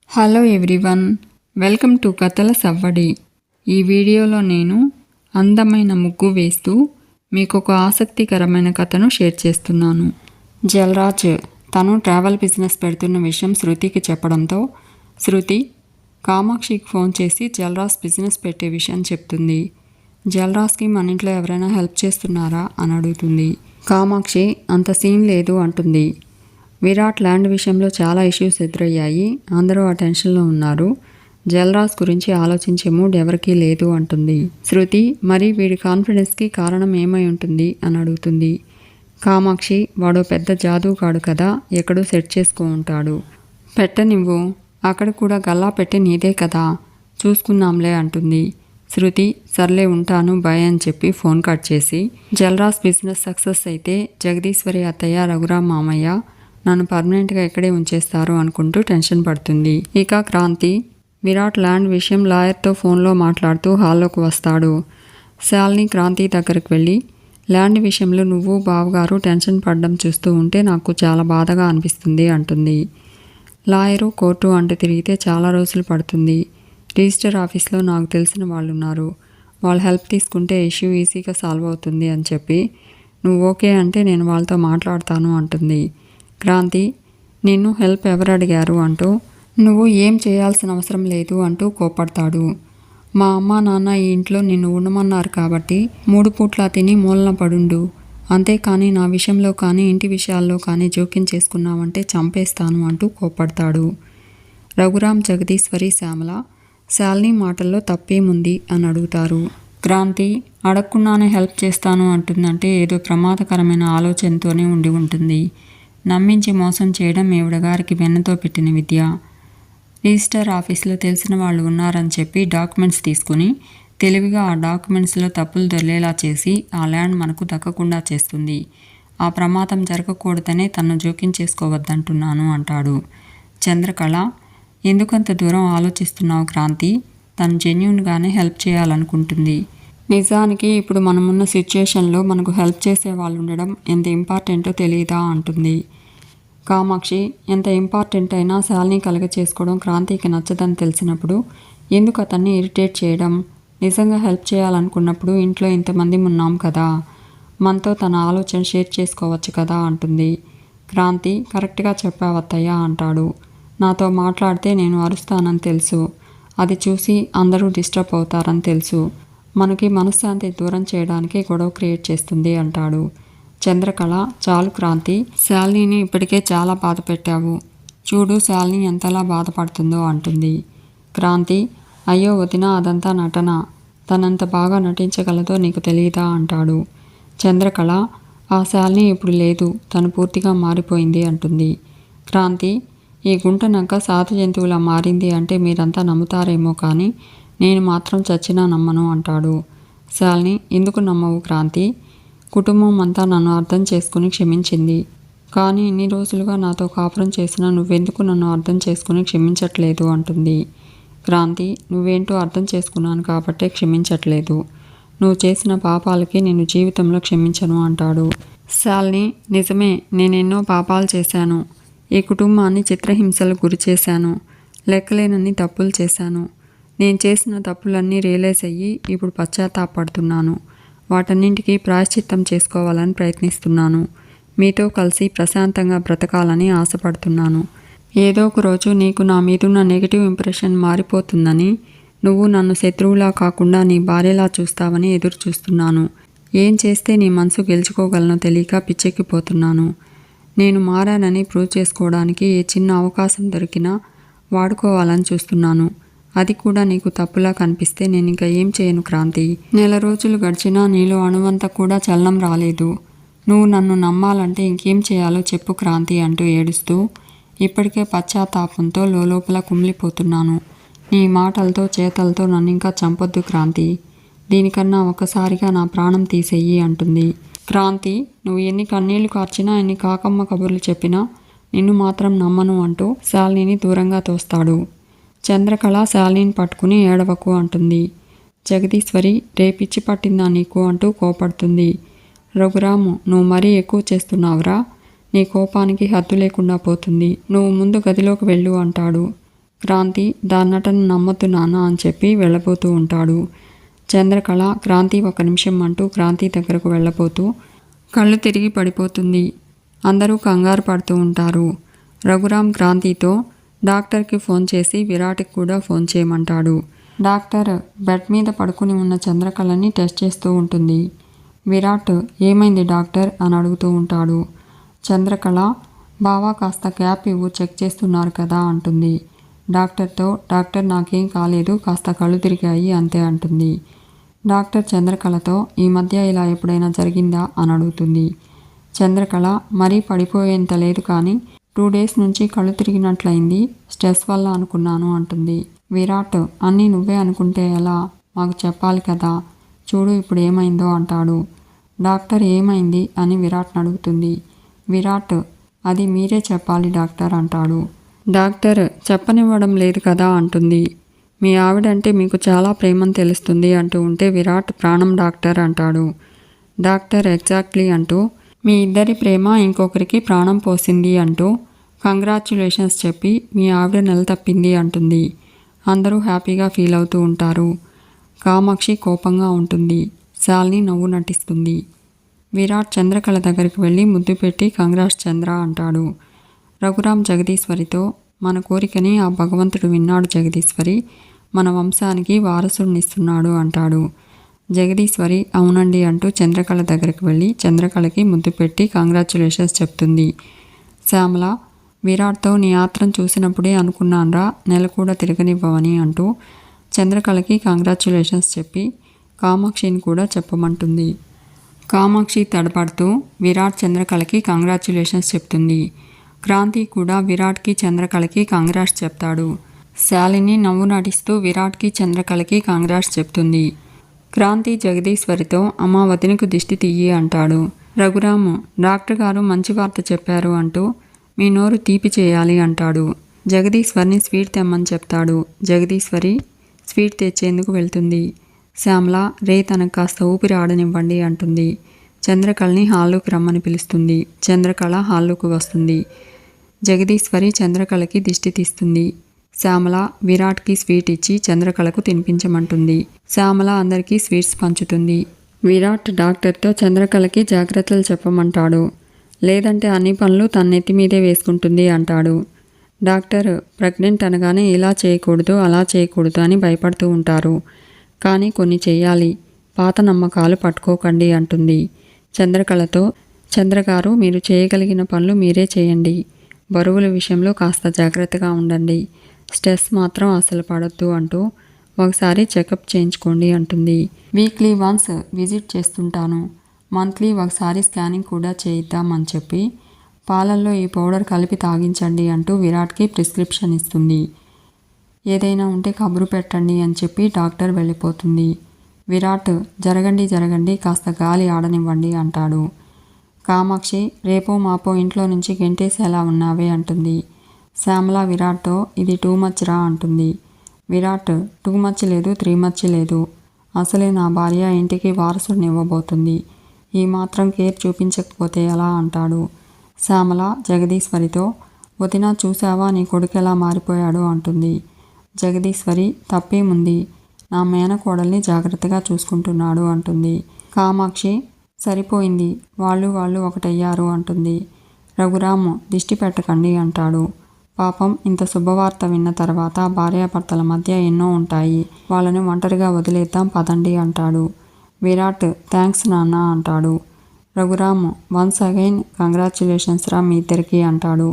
Hello everyone, welcome to కథల సవ్వడి. ఈ వీడియోలో నేను అందమైన ముగ్గు వేస్తూ మీకు ఒక ఆసక్తికరమైన కథను షేర్ చేస్తున్నాను. జల్రాజ్ తను ట్రావెల్ బిజినెస్ పెడుతున్న విషయం శృతికి చెప్పడంతో శృతి కామాక్షికి ఫోన్ చేసి జల్రాజ్ బిజినెస్ పెట్టే విషయం చెప్తుంది. జల్రాజ్కి మన ఇంట్లో ఎవరైనా హెల్ప్ చేస్తున్నారా అని అడుగుతుంది. కామాక్షి అంత సీన్ లేదు అంటుంది. విరాట్ ల్యాండ్ విషయంలో చాలా ఇష్యూస్ ఎదురయ్యాయి, అందరూ ఆ టెన్షన్లో ఉన్నారు. జల్రాజ్ గురించి ఆలోచించే మూడ్ ఎవరికీ లేదు అంటుంది. శృతి మరి వీడి కాన్ఫిడెన్స్కి కారణం ఏమై ఉంటుంది అని అడుగుతుంది. కామాక్షి వాడు పెద్ద జాదూగాడు కదా, ఎక్కడో సెట్ చేసుకో ఉంటాడు. పెట్టనివ్వు, అక్కడ కూడా గల్లా పెట్టి నీదే కదా, చూసుకుందాంలే అంటుంది. శృతి సర్లే ఉంటాను బాయ్ అని చెప్పి ఫోన్ కట్ చేసి జల్రాజ్ బిజినెస్ సక్సెస్ అయితే జగదీశ్వరి అత్తయ్య, రఘురామ్ మామయ్య నన్ను పర్మనెంట్గా ఇక్కడే ఉంచేస్తారు అనుకుంటూ టెన్షన్ పడుతుంది. ఇక క్రాంతి విరాట్ ల్యాండ్ విషయం లాయర్తో ఫోన్లో మాట్లాడుతూ హాల్లోకి వస్తాడు. శాలిని క్రాంతి దగ్గరికి వెళ్ళి ల్యాండ్ విషయంలో నువ్వు బావగారు టెన్షన్ పడడం చూస్తూ ఉంటే నాకు చాలా బాధగా అనిపిస్తుంది అంటుంది. లాయరు కోర్టు అంటూ తిరిగితే చాలా రోజులు పడుతుంది. రిజిస్టర్ ఆఫీస్లో నాకు తెలిసిన వాళ్ళు ఉన్నారు, వాళ్ళ హెల్ప్ తీసుకుంటే ఇష్యూ ఈజీగా సాల్వ్ అవుతుంది అని చెప్పి నువ్వు ఓకే అంటే నేను వాళ్ళతో మాట్లాడతాను అంటుంది. క్రాంతి నిన్ను హెల్ప్ ఎవరు అడిగారు అంటూ నువ్వు ఏం చేయాల్సిన అవసరం లేదు అంటూ కోపడతాడు. మా అమ్మ నాన్న ఈ ఇంట్లో నిన్ను ఉండమన్నారు కాబట్టి 3 పూట్లా తిని మూలన పడుండు, అంతేకాని నా విషయంలో కానీ ఇంటి విషయాల్లో కానీ జోక్యం చేసుకున్నావంటే చంపేస్తాను అంటూ కోపడతాడు. రఘురామ్, జగదీశ్వరి, శ్యామల శాలిని మాటల్లో తప్పేముంది అని అడుగుతారు. క్రాంతి అడగకుండానే హెల్ప్ చేస్తాను అంటుందంటే ఏదో ప్రమాదకరమైన ఆలోచనతోనే ఉండి ఉంటుంది. నమ్మించి మోసం చేయడం ఈవిడగారికి వెన్నతో పెట్టిన విద్య. రిజిస్టర్ ఆఫీస్లో తెలిసిన వాళ్ళు ఉన్నారని చెప్పి డాక్యుమెంట్స్ తీసుకుని తెలివిగా ఆ డాక్యుమెంట్స్లో తప్పులు దొర్లేలా చేసి ఆ ల్యాండ్ మనకు దక్కకుండా చేస్తుంది. ఆ ప్రమాదం జరగకూడదనే తను జోక్యం చేసుకోవద్దంటున్నాను అంటాడు. చంద్రకళ ఎందుకంత దూరం ఆలోచిస్తున్నావు క్రాంతి, తను జెన్యూన్గానే హెల్ప్ చేయాలనుకుంటుంది. నిజానికి ఇప్పుడు మనమున్న సిచ్యుయేషన్లో మనకు హెల్ప్ చేసే వాళ్ళు ఉండడం ఎంత ఇంపార్టెంటో తెలియదా అంటుంది. కామాక్షి ఎంత ఇంపార్టెంట్ అయినా శాలిని కలగ చేసుకోవడం క్రాంతికి నచ్చదని తెలిసినప్పుడు ఎందుకు అతన్ని ఇరిటేట్ చేయడం, నిజంగా హెల్ప్ చేయాలనుకున్నప్పుడు ఇంట్లో ఇంతమంది ఉన్నాం కదా, మనతో తన ఆలోచన షేర్ చేసుకోవచ్చు కదా అంటుంది. క్రాంతి కరెక్ట్గా చెప్పావత్తయ్య అంటాడు. నాతో మాట్లాడితే నేను అరుస్తానని తెలుసు, అది చూసి అందరూ డిస్టర్బ్ అవుతారని తెలుసు, మనకి మనశ్శాంతి దూరం చేయడానికి గొడవ క్రియేట్ చేస్తుంది అంటాడు. చంద్రకళ చాలు క్రాంతి, శాలినిని ఇప్పటికే చాలా బాధ పెట్టావు, చూడు శాలిని ఎంతలా బాధపడుతుందో అంటుంది. క్రాంతి అయ్యో వదిన అదంతా నటన, తనంత బాగా నటించగలదో నీకు తెలియదా అంటాడు. చంద్రకళ ఆ శాలిని ఇప్పుడు లేదు, తను పూర్తిగా మారిపోయింది అంటుంది. క్రాంతి ఈ గుంట నక్క సాధు జంతువులా మారింది అంటే మీరంతా నమ్ముతారేమో కానీ నేను మాత్రం చచ్చినా నమ్మను అంటాడు. శాలిని ఎందుకు నమ్మవు క్రాంతి, కుటుంబం అంతా నన్ను అర్థం చేసుకుని క్షమించింది, కానీ ఇన్ని రోజులుగా నాతో కాపురం చేసినా నువ్వెందుకు నన్ను అర్థం చేసుకుని క్షమించట్లేదు అంటుంది. క్రాంతి నువ్వేంటో అర్థం చేసుకున్నాను కాబట్టే క్షమించట్లేదు, నువ్వు చేసిన పాపాలకి నేను జీవితంలో క్షమించను అంటాడు. శాలిని నిజమే, నేనెన్నో పాపాలు చేశాను, ఈ కుటుంబాన్ని చిత్రహింసలకు గురి చేశాను, లెక్కలేనన్ని తప్పులు చేశాను, నేను చేసిన తప్పులన్నీ రియలైజ్ అయ్యి ఇప్పుడు పశ్చాత్తాపడుతున్నాను, వాటన్నింటికీ ప్రాయశ్చిత్తం చేసుకోవాలని ప్రయత్నిస్తున్నాను, మీతో కలిసి ప్రశాంతంగా బ్రతకాలని ఆశపడుతున్నాను, ఏదో ఒక రోజు నీకు నా మీదున్న నెగిటివ్ ఇంప్రెషన్ మారిపోతుందని, నువ్వు నన్ను శత్రువులా కాకుండా నీ భార్యలా చూస్తావని ఎదురు చూస్తున్నాను, ఏం చేస్తే నీ మనసు గెలుచుకోగలనో తెలియక పిచ్చెక్కిపోతున్నాను, నేను మారానని ప్రూవ్ చేసుకోవడానికి ఏ చిన్న అవకాశం దొరికినా వాడుకోవాలని చూస్తున్నాను, అది కూడా నీకు తప్పులా కనిపిస్తే నేను ఇంకా ఏం చేయను క్రాంతి, నెల రోజులు గడిచినా నీలో అణువంత కూడా చలనం రాలేదు, నువ్వు నన్ను నమ్మాలంటే ఇంకేం చేయాలో చెప్పు క్రాంతి అంటూ ఏడుస్తూ ఇప్పటికే పశ్చాత్తాపంతో లోపల కుమిలిపోతున్నాను, నీ మాటలతో చేతలతో నన్ను ఇంకా చంపొద్దు క్రాంతి, దీనికన్నా ఒకసారిగా నా ప్రాణం తీసేయి అంటుంది. క్రాంతి నువ్వు ఎన్ని కన్నీళ్లు కార్చినా ఎన్ని కాకమ్మ కబుర్లు చెప్పినా నిన్ను మాత్రం నమ్మను అంటూ శాలినిని దూరంగా తోస్తాడు. చంద్రకళ శాలినిని పట్టుకుని ఏడవకు అంటుంది. జగదీశ్వరి రేపిచ్చి పట్టిందా నీకు అంటూ కోపడుతుంది. రఘురాము నువ్వు మరీ ఎక్కువ చేస్తున్నావురా, నీ కోపానికి హద్దు లేకుండా పోతుంది, నువ్వు ముందు గదిలోకి వెళ్ళు అంటాడు. క్రాంతి దాని నటను నమ్మొద్దు నాన్న అని చెప్పి వెళ్ళబోతూ ఉంటాడు. చంద్రకళ క్రాంతి ఒక నిమిషం అంటూ క్రాంతి దగ్గరకు వెళ్ళబోతూ కళ్ళు తిరిగి పడిపోతుంది. అందరూ కంగారు పడుతూ ఉంటారు. రఘురాం క్రాంతితో డాక్టర్కి ఫోన్ చేసి విరాట్కి కూడా ఫోన్ చేయమంటాడు. డాక్టర్ బెడ్ మీద పడుకుని ఉన్న చంద్రకళని టెస్ట్ చేస్తూ ఉంటుంది. విరాట్ ఏమైంది డాక్టర్ అని అడుగుతూ ఉంటాడు. చంద్రకళ బావా కాస్త క్యాప్ ఇవ్వు, చెక్ చేస్తున్నారు కదా అంటుంది. డాక్టర్తో డాక్టర్ నాకేం కాలేదు, కాస్త కళ్ళు తిరిగాయి అంతే అంటుంది. డాక్టర్ చంద్రకళతో ఈ మధ్య ఇలా ఎప్పుడైనా జరిగిందా అని అడుగుతుంది. చంద్రకళ మరీ పడిపోయేంత లేదు కానీ 2 days నుంచి కళ్ళు తిరిగినట్లయింది, స్ట్రెస్ వల్ల అనుకున్నాను అంటుంది. విరాట్ అన్నీ నువ్వే అనుకుంటే ఎలా, మాకు చెప్పాలి కదా, చూడు ఇప్పుడు ఏమైందో అంటాడు. డాక్టర్ ఏమైంది అని విరాట్ని అడుగుతుంది. విరాట్ అది మీరే చెప్పాలి డాక్టర్ అంటాడు. డాక్టర్ చెప్పనివ్వడం లేదు కదా అంటుంది. మీ ఆవిడంటే మీకు చాలా ప్రేమని తెలుస్తుంది అంటూ ఉంటే విరాట్ ప్రాణం డాక్టర్ అంటాడు. డాక్టర్ ఎగ్జాక్ట్లీ అంటూ మీ ఇద్దరి ప్రేమ ఇంకొకరికి ప్రాణం పోసింది అంటూ కంగ్రాచ్యులేషన్స్ చెప్పి మీ ఆవిడ నెల తప్పింది అంటుంది. అందరూ హ్యాపీగా ఫీల్ అవుతూ ఉంటారు. కామాక్షి కోపంగా ఉంటుంది. శాలిని నవ్వు నటిస్తుంది. విరాట్ చంద్రకళ దగ్గరికి వెళ్ళి ముద్దు పెట్టి కంగ్రాట్స్ చంద్ర అంటాడు. రఘురాం జగదీశ్వరితో మన కోరికని ఆ భగవంతుడు విన్నాడు జగదీశ్వరి, మన వంశానికి వారసుడినిస్తున్నాడు అంటాడు. జగదీశ్వరి అవునండి అంటూ చంద్రకళ దగ్గరికి వెళ్ళి చంద్రకళకి ముద్దు పెట్టి కంగ్రాచ్యులేషన్స్ చెప్తుంది. శ్యామల విరాట్తో నీ ఆత్రం చూసినప్పుడే అనుకున్నాన్రా నెల కూడా తిరగనివ్వవని అంటూ చంద్రకళకి కంగ్రాచ్యులేషన్స్ చెప్పి కామాక్షిని కూడా చెప్పమంటుంది. కామాక్షి తడబడుతూ విరాట్ చంద్రకళకి కంగ్రాచ్యులేషన్స్ చెప్తుంది. క్రాంతి కూడా విరాట్కి చంద్రకళకి కంగ్రాట్స్ చెప్తాడు. శాలిని నవ్వు నటిస్తూ విరాట్కి చంద్రకళకి కంగ్రాట్స్ చెప్తుంది. క్రాంతి జగదీశ్వరితో అమ్మ వదినకు దిష్టి తీయి అంటాడు. రఘురాము డాక్టర్ గారు మంచి వార్త చెప్పారు అంటూ మీ నోరు తీపి చేయాలి అంటాడు. జగదీశ్వరిని స్వీట్ తెమ్మని చెప్తాడు. జగదీశ్వరి స్వీట్ తెచ్చేందుకు వెళ్తుంది. శ్యామల రే తనకు కాస్త ఊపిరి ఆడనివ్వండి అంటుంది. చంద్రకళని హాల్లోకి రమ్మని పిలుస్తుంది. చంద్రకళ హాల్లోకి వస్తుంది. జగదీశ్వరి చంద్రకళకి దిష్టి తీస్తుంది. శ్యామల విరాట్కి స్వీట్ ఇచ్చి చంద్రకళకు తినిపించమంటుంది. శ్యామల అందరికీ స్వీట్స్ పంచుతుంది. విరాట్ డాక్టర్తో చంద్రకళకి జాగ్రత్తలు చెప్పమంటాడు. లేదంటే అన్ని పనులు తన నెత్తి మీదే వేసుకుంటుంది అంటాడు. డాక్టర్ ప్రెగ్నెంట్ అనగానే ఇలా చేయకూడదు అలా చేయకూడదు అని భయపడుతూ ఉంటారు, కానీ కొన్ని చెయ్యాలి, పాత నమ్మకాలు పట్టుకోకండి అంటుంది. చంద్రకళతో చంద్రగారు మీరు చేయగలిగిన పనులు మీరే చేయండి, బరువుల విషయంలో కాస్త జాగ్రత్తగా ఉండండి, స్ట్రెస్ మాత్రం అసలు పడొద్దు అంటూ ఒకసారి చెకప్ చేయించుకోండి అంటుంది. వీక్లీ వన్స్ విజిట్ చేస్తుంటాను, మంత్లీ ఒకసారి స్కానింగ్ కూడా చేయిద్దామని చెప్పి పాలల్లో ఈ పౌడర్ కలిపి తాగించండి అంటూ విరాట్కి ప్రిస్క్రిప్షన్ ఇస్తుంది. ఏదైనా ఉంటే కబురు పెట్టండి అని చెప్పి డాక్టర్ వెళ్ళిపోతుంది. విరాట్ జరగండి జరగండి కాస్త గాలి ఆడనివ్వండి అంటాడు. కామాక్షి రేపో మాపో ఇంట్లో నుంచి గెంటేసేలా ఉన్నావే అంటుంది. శ్యామల విరాట్తో ఇది టూ మచ్ రా అంటుంది. విరాట్ 2 మచ్ లేదు 3 మచ్ లేదు, అసలే నా భార్య ఇంటికి వారసుడిని ఇవ్వబోతుంది, ఈ మాత్రం కేర్ చూపించకపోతే ఎలా అంటాడు. శ్యామల జగదీశ్వరితో వదిన చూసావా నీ కొడుకు ఎలా మారిపోయాడు అంటుంది. జగదీశ్వరి తప్పేముంది, నా మేనకోడల్ని జాగ్రత్తగా చూసుకుంటున్నాడు అంటుంది. కామాక్షి సరిపోయింది, వాళ్ళు ఒకటయ్యారు అంటుంది. రఘురాము దిష్టి పెట్టకండి అంటాడు. పాపం ఇంత శుభవార్త విన్న తర్వాత భార్యాభర్తల మధ్య ఎన్నో ఉంటాయి, వాళ్ళని ఒంటరిగా వదిలేద్దాం పదండి అంటాడు. విరాట్ థ్యాంక్స్ నాన్న అంటాడు. రఘురాము వన్స్ అగైన్ కంగ్రాచ్యులేషన్స్ రా మీ ఇద్దరికి అంటాడు.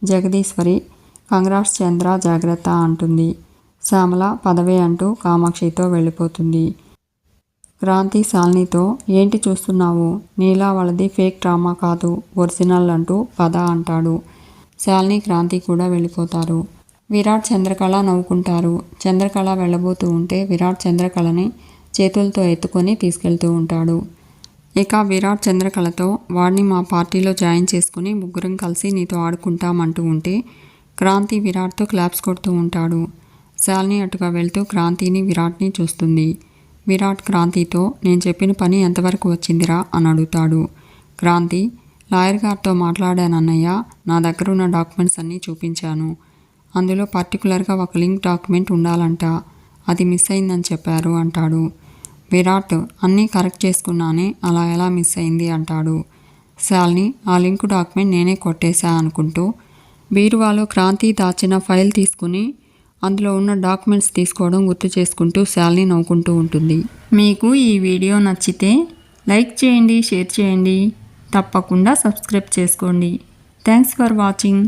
జగదీశ్వరి కంగ్రాట్స్ చంద్ర జాగ్రత్త అంటుంది. శ్యామల పదవే అంటూ కామాక్షితో వెళ్ళిపోతుంది. క్రాంతి శాలినితో ఏంటి చూస్తున్నావు, నీలా వాళ్ళది ఫేక్ డ్రామా కాదు ఒరిజినల్ అంటూ పద అంటాడు. శాలిని క్రాంతి కూడా వెళ్ళిపోతారు. విరాట్ చంద్రకళ నవ్వుకుంటారు. చంద్రకళ వెళ్ళబోతూ ఉంటే విరాట్ చంద్రకళని చేతులతో ఎత్తుకొని తీసుకెళ్తూ ఉంటాడు. ఇక విరాట్ చంద్రకళతో వాడిని మా పార్టీలో జాయిన్ చేసుకుని ముగ్గురం కలిసి నీతో ఆడుకుంటామంటూ ఉంటే క్రాంతి విరాట్తో క్లాప్స్ కొడుతూ ఉంటాడు. శాలిని అటుగా వెళ్తూ క్రాంతిని విరాట్ని చూస్తుంది. విరాట్ క్రాంతితో నేను చెప్పిన పని ఎంతవరకు వచ్చిందిరా అని అడుగుతాడు. క్రాంతి లాయర్ గారితో మాట్లాడానన్నయ్య, నా దగ్గర ఉన్న డాక్యుమెంట్స్ అన్నీ చూపించాను, అందులో పర్టికులర్గా ఒక లింక్ డాక్యుమెంట్ ఉండాలంట, అది మిస్ అయిందని చెప్పారు అంటాడు. విరాట్ అన్నీ కరెక్ట్ చేసుకున్నానే, అలా ఎలా మిస్ అయింది అంటాడు. శాలిని ఆ లింక్ డాక్యుమెంట్ నేనే కొట్టేశా అనుకుంటూ బీరువాలో క్రాంతి దాచిన ఫైల్ తీసుకుని అందులో ఉన్న డాక్యుమెంట్స్ తీసుకోవడం గుర్తు చేసుకుంటూ శాలిని నవ్వుకుంటూ ఉంటుంది. మీకు ఈ వీడియో నచ్చితే లైక్ చేయండి, షేర్ చేయండి, తప్పకుండా సబ్స్క్రైబ్ చేసుకోండి. Thanks for watching.